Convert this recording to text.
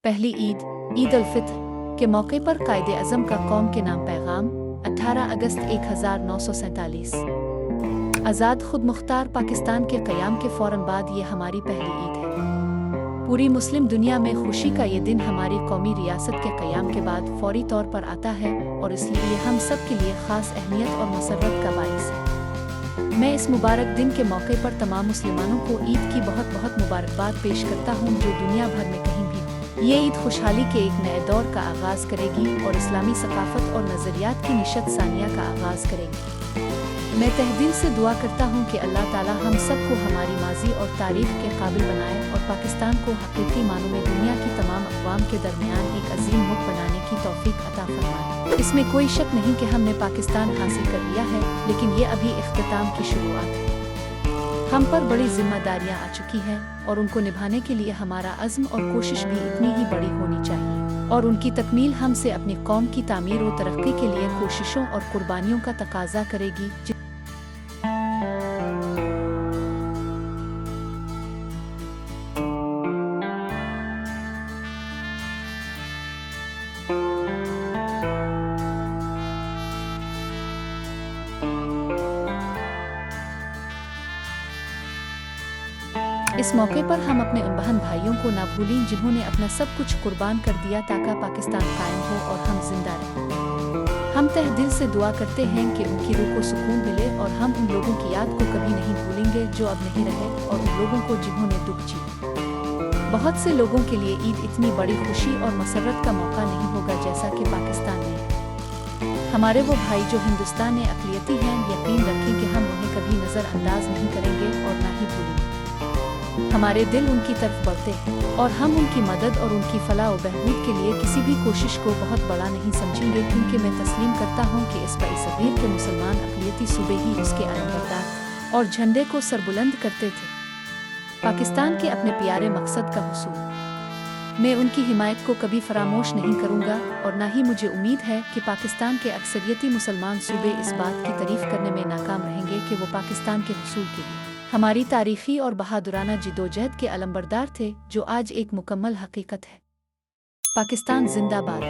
पहली ईद ईद उल फित्र के मौके पर कायदे आज़म का कौम के नाम पैगाम 18 अगस्त 1947। आज़ाद खुद मुख्तार पाकिस्तान के क़याम के फ़ौरन बाद ये हमारी पहली ईद है। पूरी मुस्लिम दुनिया में खुशी का ये दिन हमारी कौमी रियासत के क़याम के बाद फ़ौरी तौर पर आता है और इसलिए हम सब के लिए ख़ास अहमियत और मसर्रत का बाइस है। मैं इस मुबारक दिन के मौके पर तमाम मुसलमानों को ईद की बहुत बहुत मुबारकबाद पेश करता हूँ, जो दुनिया भर में कहीं भी ये ईद खुशहाली के एक नए दौर का आगाज़ करेगी और इस्लामी सकाफ़त और नज़रियात की निशत सानिया का आगाज़ करेगी। मैं तहे दिल से दुआ करता हूँ कि अल्लाह ताला हम सब को हमारी माजी और तारीफ़ के काबिल बनाए और पाकिस्तान को हकीकी मानों में दुनिया की तमाम अक़वाम के दरमियान एक अजीम मुल्क बनाने की तौफ़ीक अता फरमाए। इसमें कोई शक नहीं कि हमने पाकिस्तान हासिल कर लिया है, लेकिन ये अभी इख्तिताम की शुरुआत है। हम पर बड़ी जिम्मेदारियाँ आ चुकी हैं और उनको निभाने के लिए हमारा अज़्म और कोशिश भी इतनी ही बड़ी होनी चाहिए और उनकी तकमील हमसे अपनी कौम की तामीर और तरक्की के लिए कोशिशों और कुर्बानियों का तकाजा करेगी। इस मौके पर हम अपने उन बहन भाइयों को ना भूलें जिन्होंने अपना सब कुछ कुर्बान कर दिया ताकि पाकिस्तान कायम हो और हम जिंदा रहें। हम तहे दिल से दुआ करते हैं कि उनकी रूह को सुकून मिले और हम उन लोगों की याद को कभी नहीं भूलेंगे जो अब नहीं रहे और उन लोगों को जिन्होंने दुख झेला। बहुत से लोगों के लिए ईद इतनी बड़ी खुशी और मसर्रत का मौका नहीं होगा जैसा कि पाकिस्तान में हमारे वो भाई जो हिंदुस्तान में अक़लियती हैं। यकीन रखें कि हम उन्हें कभी नज़रअंदाज नहीं करेंगे और ना ही भूलेंगे। हमारे दिल उनकी तरफ बढ़ते हैं और हम उनकी मदद और उनकी फलाह व बहबूद के लिए किसी भी कोशिश को बहुत बड़ा नहीं समझेंगे, क्योंकि मैं तस्लीम करता हूँ कि इस बड़ी के मुसलमान अक़लियती सूबे ही उसके अलमबरदार और झंडे को सरबुलंद करते थे। पाकिस्तान के अपने प्यारे मकसद का हुसूल मैं उनकी हिमायत को कभी फरामोश नहीं करूँगा और ना ही मुझे उम्मीद है कि पाकिस्तान के अक्सरियती मुसलमान सूबे इस बात की तारीफ़ करने में नाकाम रहेंगे कि वो पाकिस्तान के हुसूल के लिए हमारी तारीखी और बहादुराना जिदोजहद के अलमबरदार थे, जो आज एक मुकम्मल हकीकत है। पाकिस्तान जिंदाबाद।